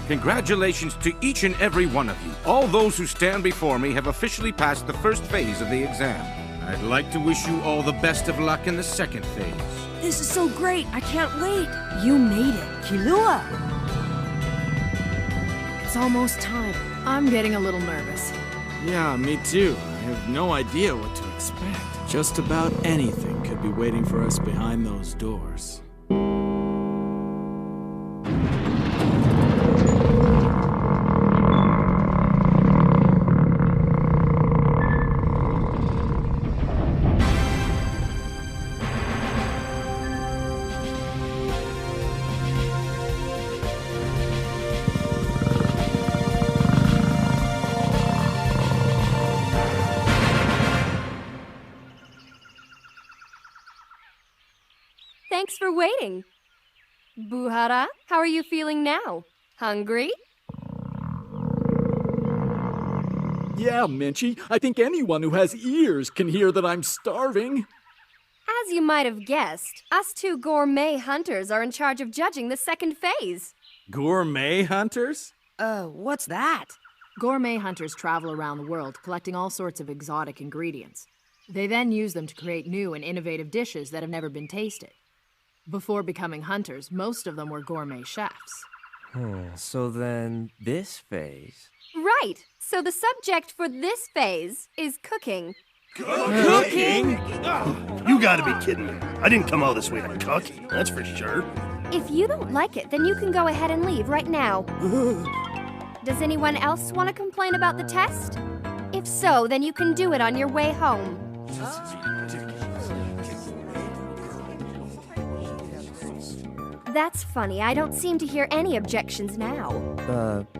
Congratulations to each and every one of you. All those who stand before me have officially passed the first phase of the exam. I'd like to wish you all the best of luck in the second phase. This is so great. I can't wait. You made it, Kilua. It's almost time. I'm getting a little nervous. Yeah, me too. I have no idea what to expect. Just about anything could be waiting for us behind those doors. Thanks for waiting. Buhara, how are you feeling now? Hungry? Yeah, Minchie, I think anyone who has ears can hear that I'm starving. As you might have guessed, us two gourmet hunters are in charge of judging the second phase. Gourmet hunters? What's that? Gourmet hunters travel around the world collecting all sorts of exotic ingredients. They then use them to create new and innovative dishes that have never been tasted. Before becoming hunters, most of them were gourmet chefs. So then, this phase... Right. So the subject for this phase is cooking. Cooking? You gotta be kidding me. I didn't come all this way to cook, that's for sure. If you don't like it, then you can go ahead and leave right now. Does anyone else want to complain about the test? If so, then you can do it on your way home. That's funny. I don't seem to hear any objections now.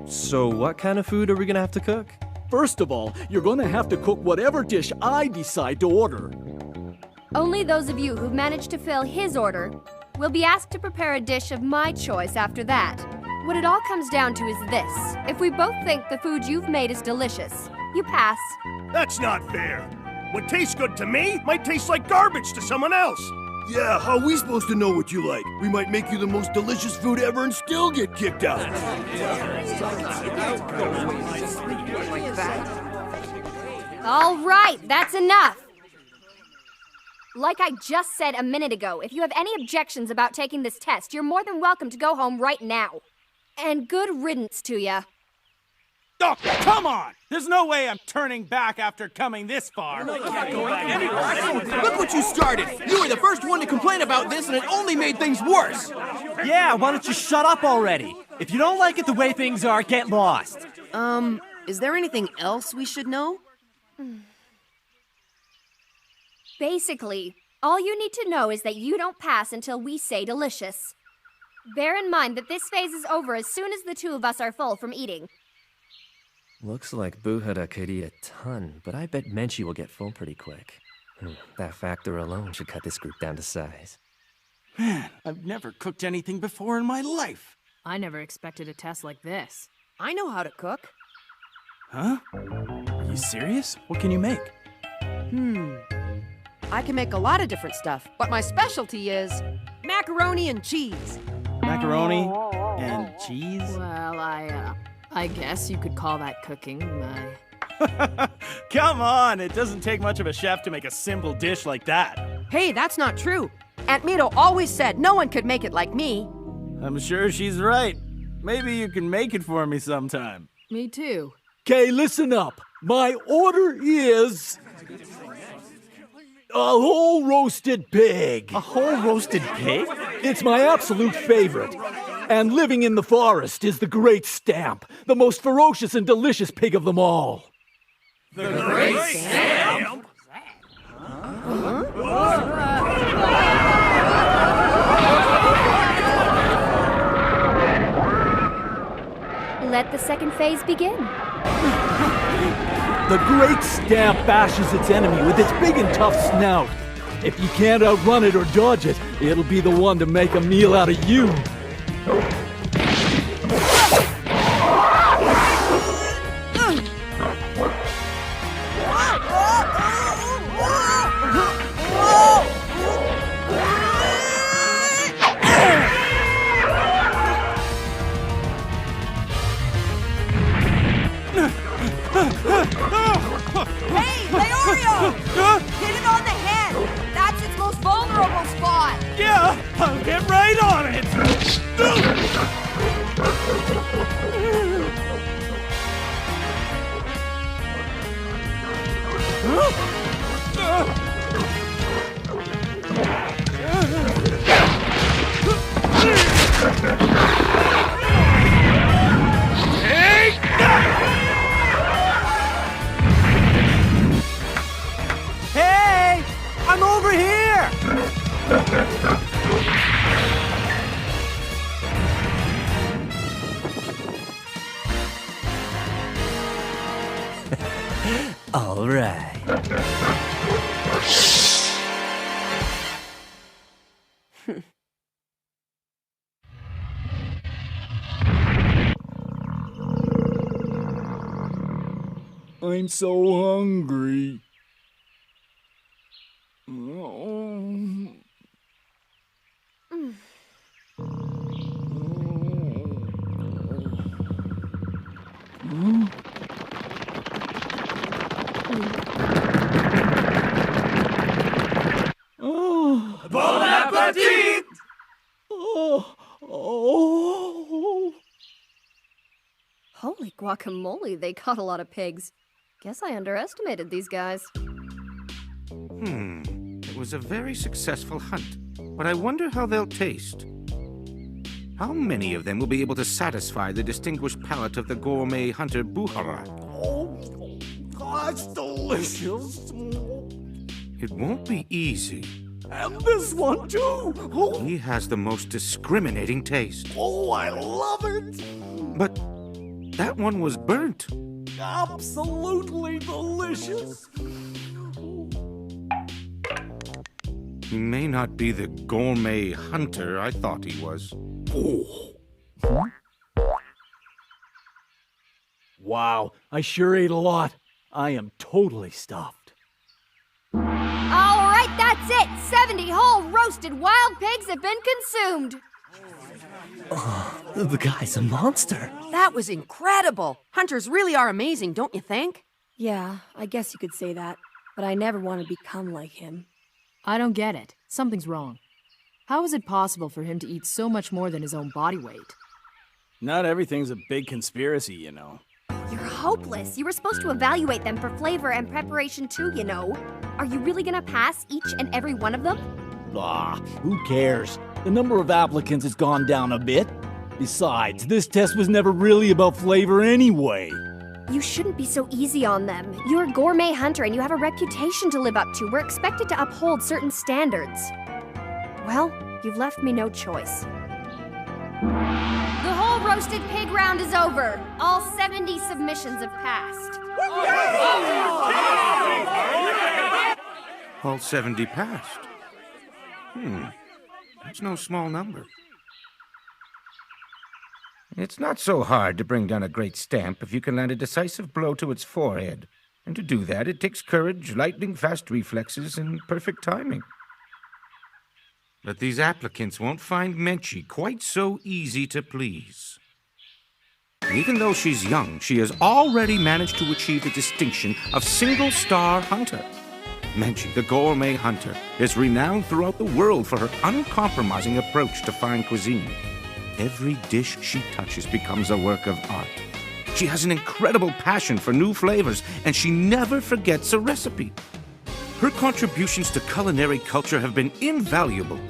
So what kind of food are we gonna have to cook? First of all, you're gonna have to cook whatever dish I decide to order. Only those of you who've managed to fill his order will be asked to prepare a dish of my choice after that. What it all comes down to is this. If we both think the food you've made is delicious, you pass. That's not fair. What tastes good to me might taste like garbage to someone else. Yeah, how are we supposed to know what you like? We might make you the most delicious food ever and still get kicked out. All right, that's enough. Like I just said a minute ago, if you have any objections about taking this test, you're more than welcome to go home right now. And good riddance to ya. Oh, come on! There's no way I'm turning back after coming this far. Look what you started! You were the first one to complain about this, and it only made things worse! Yeah, why don't you shut up already? If you don't like it the way things are, get lost. Is there anything else we should know? Basically, all you need to know is that you don't pass until we say delicious. Bear in mind that this phase is over as soon as the two of us are full from eating. Looks like Buhara could eat a ton, but I bet Menchie will get full pretty quick. That factor alone should cut this group down to size. Man, I've never cooked anything before in my life. I never expected a test like this. I know how to cook. Huh? Are you serious? What can you make? I can make a lot of different stuff, but my specialty is macaroni and cheese. Macaroni and cheese? Well, I guess you could call that cooking. Come on, it doesn't take much of a chef to make a simple dish like that. Hey, that's not true. Aunt Mito always said no one could make it like me. I'm sure she's right. Maybe you can make it for me sometime. Me too. Okay, listen up. My order is... a whole roasted pig. A whole roasted pig? It's my absolute favorite. And living in the forest is the Great Stamp, the most ferocious and delicious pig of them all. The Great Stamp? Let the second phase begin. The Great Stamp bashes its enemy with its big and tough snout. If you can't outrun it or dodge it, it'll be the one to make a meal out of you. Hit it on the head! That's its most vulnerable spot! Yeah, I'll get right on it! Hey! I'm over here! All right. I'm so hungry. Bon appetit! Holy guacamole, they caught a lot of pigs. Guess I underestimated these guys. It was a very successful hunt, but I wonder how they'll taste. How many of them will be able to satisfy the distinguished palate of the gourmet hunter Buhara? Oh, that's delicious. It won't be easy. And this one too. Oh, He has the most discriminating taste. I love it. But that one was burnt. Absolutely delicious. He may not be the gourmet hunter I thought he was. Wow, I sure ate a lot. I am totally stuffed. All right, that's it. 70 whole roasted wild pigs have been consumed. The guy's a monster. That was incredible! Hunters really are amazing, don't you think? Yeah, I guess you could say that. But I never want to become like him. I don't get it. Something's wrong. How is it possible for him to eat so much more than his own body weight? Not everything's a big conspiracy, you know. You're hopeless. You were supposed to evaluate them for flavor and preparation too, you know. Are you really gonna pass each and every one of them? Who cares? The number of applicants has gone down a bit. Besides, this test was never really about flavor anyway. You shouldn't be so easy on them. You're a gourmet hunter and you have a reputation to live up to. We're expected to uphold certain standards. Well, you've left me no choice. The whole roasted pig round is over. All 70 submissions have passed. All 70 passed. That's no small number. It's not so hard to bring down a great stamp if you can land a decisive blow to its forehead. And to do that, it takes courage, lightning-fast reflexes, and perfect timing. But these applicants won't find Menchie quite so easy to please. Even though she's young, she has already managed to achieve the distinction of single-star hunter. Menchie, the gourmet hunter, is renowned throughout the world for her uncompromising approach to fine cuisine. Every dish she touches becomes a work of art. She has an incredible passion for new flavors, and she never forgets a recipe. Her contributions to culinary culture have been invaluable.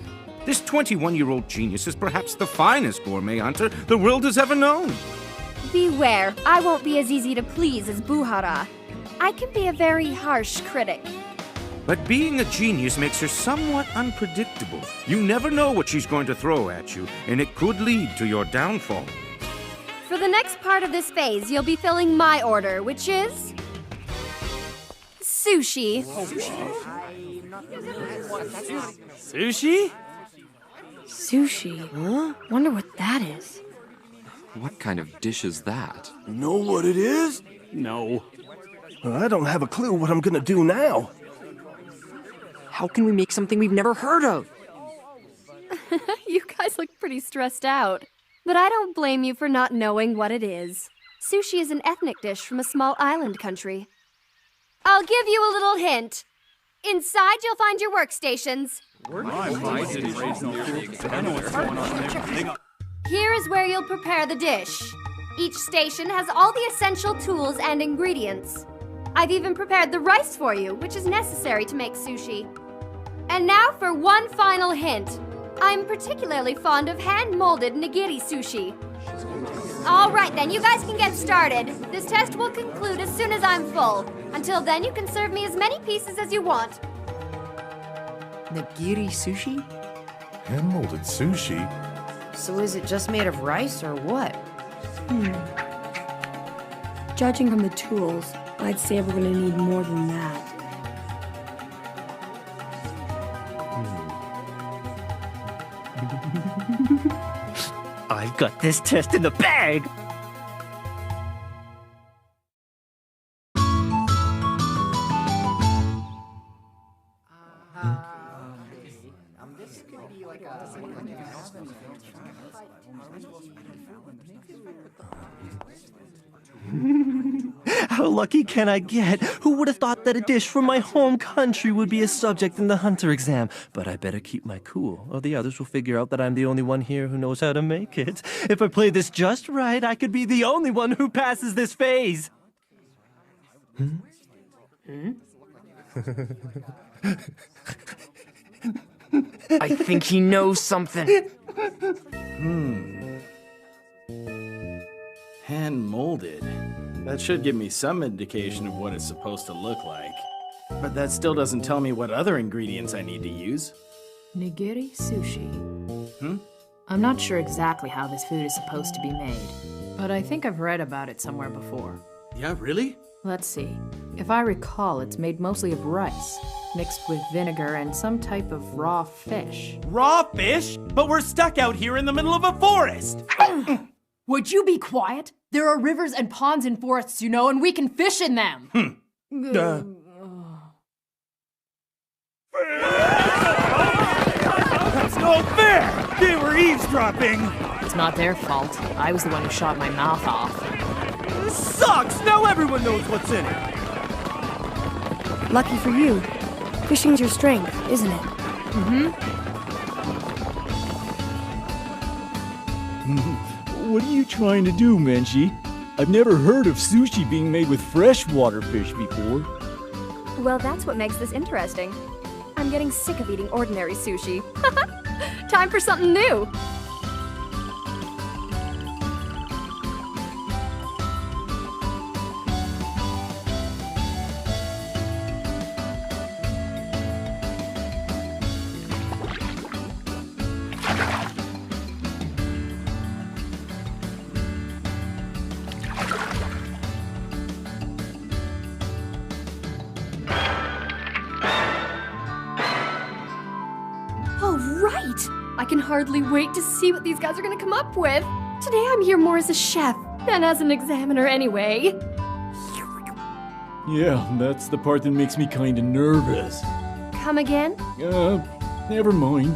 This 21-year-old genius is perhaps the finest gourmet hunter the world has ever known. Beware, I won't be as easy to please as Buhara. I can be a very harsh critic. But being a genius makes her somewhat unpredictable. You never know what she's going to throw at you, and it could lead to your downfall. For the next part of this phase, you'll be filling my order, which is... sushi. Sushi? Sushi? Huh? Wonder what that is. What kind of dish is that? Know what it is? No. I don't have a clue what I'm gonna do now. How can we make something we've never heard of? You guys look pretty stressed out. But I don't blame you for not knowing what it is. Sushi is an ethnic dish from a small island country. I'll give you a little hint. Inside, you'll find your workstations. Here is where you'll prepare the dish. Each station has all the essential tools and ingredients. I've even prepared the rice for you, which is necessary to make sushi. And now for one final hint. I'm particularly fond of hand-molded nigiri sushi. All right, then, you guys can get started. This test will conclude as soon as I'm full. Until then, you can serve me as many pieces as you want. Nigiri sushi? Hand-molded sushi? So is it just made of rice or what? Judging from the tools, I'd say we're gonna need more than that. I've got this test in the bag! How lucky can I get? Who would have thought that a dish from my home country would be a subject in the Hunter exam? But I better keep my cool, or the others will figure out that I'm the only one here who knows how to make it. If I play this just right, I could be the only one who passes this phase. I think he knows something. Hand-molded. That should give me some indication of what it's supposed to look like. But that still doesn't tell me what other ingredients I need to use. Nigiri sushi. I'm not sure exactly how this food is supposed to be made, but I think I've read about it somewhere before. Yeah, really? Let's see. If I recall, it's made mostly of rice, mixed with vinegar and some type of raw fish. Raw fish? But we're stuck out here in the middle of a forest! Would you be quiet? There are rivers and ponds in forests, you know, and we can fish in them. That's no fair! They were eavesdropping! It's not their fault. I was the one who shot my mouth off. This sucks! Now everyone knows what's in it! Lucky for you. Fishing's your strength, isn't it? What are you trying to do, Menchie? I've never heard of sushi being made with freshwater fish before. Well, that's what makes this interesting. I'm getting sick of eating ordinary sushi. Time for something new. I can hardly wait to see what these guys are gonna come up with. Today I'm here more as a chef than as an examiner anyway. Yeah, that's the part that makes me kinda nervous. Come again? Never mind.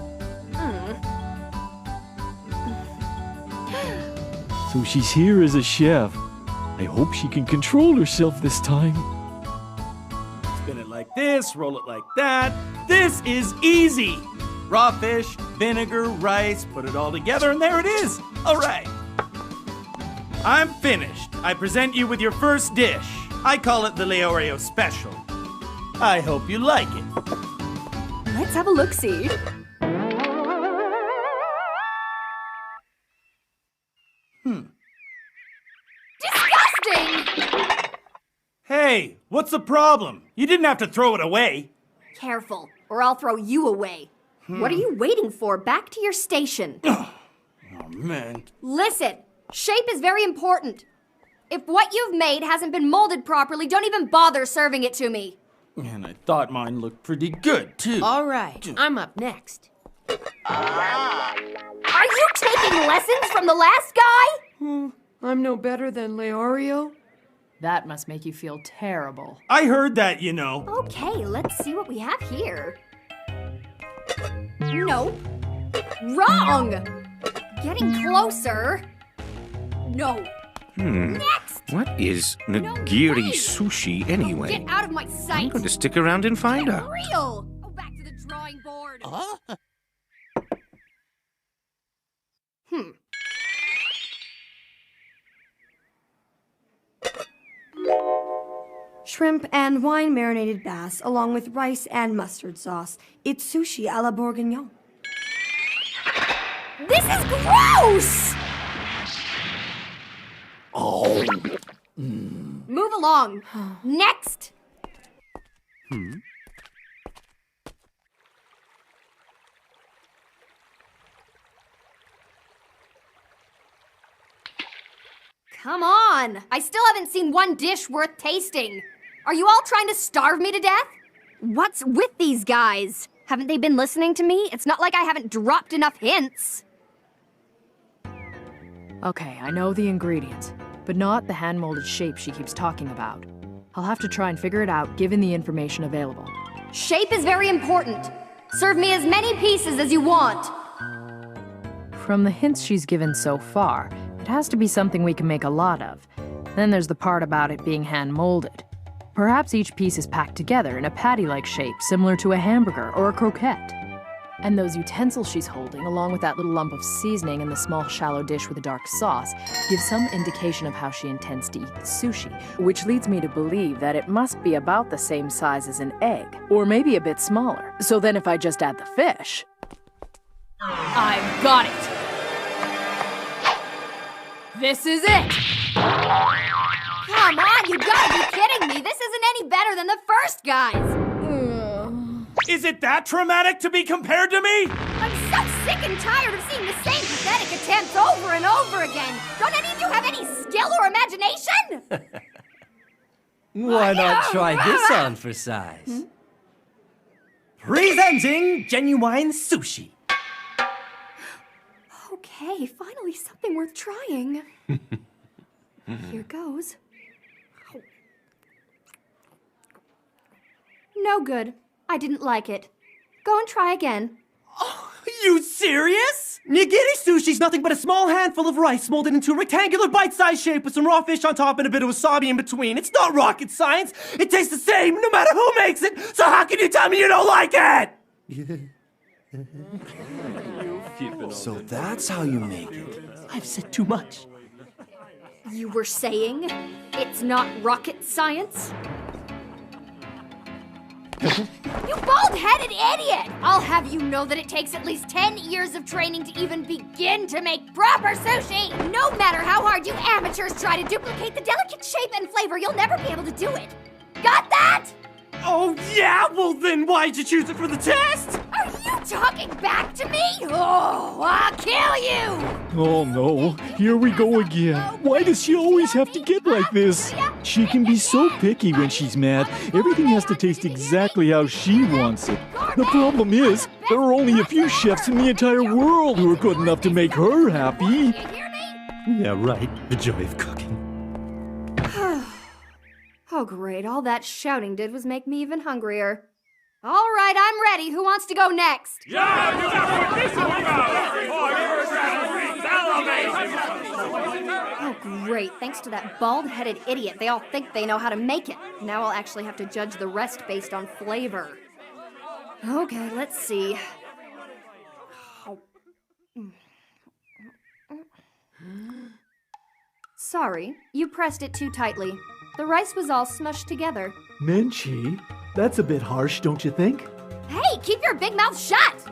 So she's here as a chef. I hope she can control herself this time. Spin it like this, roll it like that. This is easy! Raw fish, vinegar, rice, put it all together, and there it is! All right. I'm finished. I present you with your first dish. I call it the Leorio Special. I hope you like it. Let's have a look-see. Disgusting! Hey, what's the problem? You didn't have to throw it away. Careful, or I'll throw you away. What are you waiting for? Back to your station. Oh, man. Listen, shape is very important. If what you've made hasn't been molded properly, don't even bother serving it to me. And I thought mine looked pretty good, too. All right, I'm up next. Are you taking lessons from the last guy? I'm no better than Leorio. That must make you feel terrible. I heard that, you know. Okay, let's see what we have here. Nope. Wrong! Getting closer. No. Next! What is nigiri sushi anyway? Get out of my sight! I'm going to stick around and find Get out. real! Go back to the drawing board. Shrimp and wine marinated bass, along with rice and mustard sauce. It's sushi a la bourguignon. This is gross! Oh. Move along. Next! Come on! I still haven't seen one dish worth tasting. Are you all trying to starve me to death? What's with these guys? Haven't they been listening to me? It's not like I haven't dropped enough hints. Okay, I know the ingredients, but not the hand-molded shape she keeps talking about. I'll have to try and figure it out given the information available. Shape is very important. Serve me as many pieces as you want. From the hints she's given so far, it has to be something we can make a lot of. Then there's the part about it being hand-molded. Perhaps each piece is packed together in a patty-like shape similar to a hamburger or a croquette. And those utensils she's holding, along with that little lump of seasoning and the small shallow dish with a dark sauce, give some indication of how she intends to eat the sushi, which leads me to believe that it must be about the same size as an egg, or maybe a bit smaller. So then if I just add the fish... I've got it! This is it! Come on, you gotta be kidding me! This isn't any better than the first guys! Is it that traumatic to be compared to me? I'm so sick and tired of seeing the same pathetic attempts over and over again! Don't any of you have any skill or imagination? Why not try this on for size? Presenting genuine sushi. Okay, finally something worth trying. Here goes. No good. I didn't like it. Go and try again. You serious? Nigiri sushi's nothing but a small handful of rice molded into a rectangular bite-sized shape with some raw fish on top and a bit of wasabi in between. It's not rocket science. It tastes the same no matter who makes it. So how can you tell me you don't like it? So that's how you make it. I've said too much. You were saying it's not rocket science? You bald-headed idiot! I'll have you know that it takes at least 10 years of training to even begin to make proper sushi! No matter how hard you amateurs try to duplicate the delicate shape and flavor, you'll never be able to do it! Got that? Oh, yeah? Well, then why'd you choose it for the test? Are you talking back to me? Oh, I'll kill you! Oh no, here we go again. Why does she always have to get like this? She can be so picky when she's mad. Everything has to taste exactly how she wants it. The problem is, there are only a few chefs in the entire world who are good enough to make her happy. Yeah, right. The joy of cooking. Oh, great. All that shouting did was make me even hungrier. All right, I'm ready. Who wants to go next? Oh, great. Thanks to that bald-headed idiot, they all think they know how to make it. Now I'll actually have to judge the rest based on flavor. Okay, let's see. Sorry, you pressed it too tightly. The rice was all smushed together. Menchie, that's a bit harsh, don't you think? Hey, keep your big mouth shut!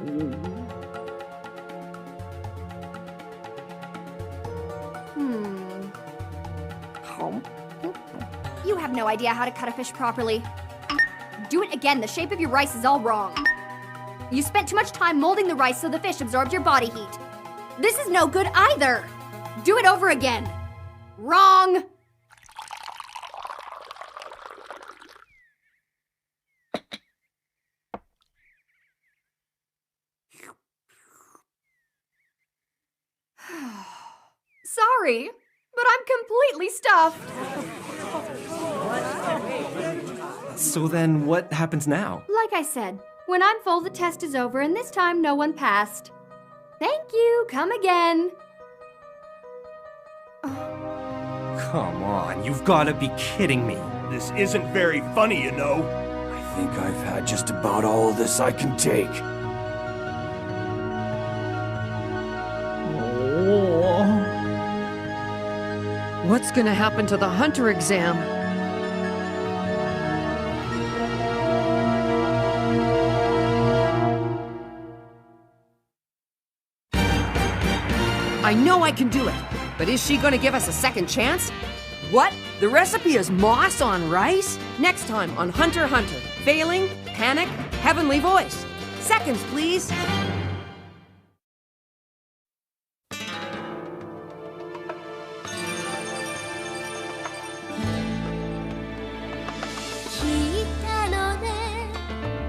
You have no idea how to cut a fish properly. Do it again. The shape of your rice is all wrong. You spent too much time molding the rice so the fish absorbed your body heat. This is no good either. Do it over again. Wrong. Sorry, but I'm completely stuffed. So then what happens now? Like I said, when I'm full, the test is over, and this time no one passed. Thank you. Come again. Come on, you've got to be kidding me. This isn't very funny, you know. I think I've had just about all this I can take. What's gonna happen to the Hunter exam? I know I can do it, but is she gonna give us a second chance? What? The recipe is moss on rice? Next time on Hunter Hunter. Failing, panic, heavenly voice. Seconds, please. "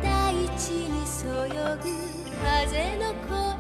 大地にそよぐ風の声」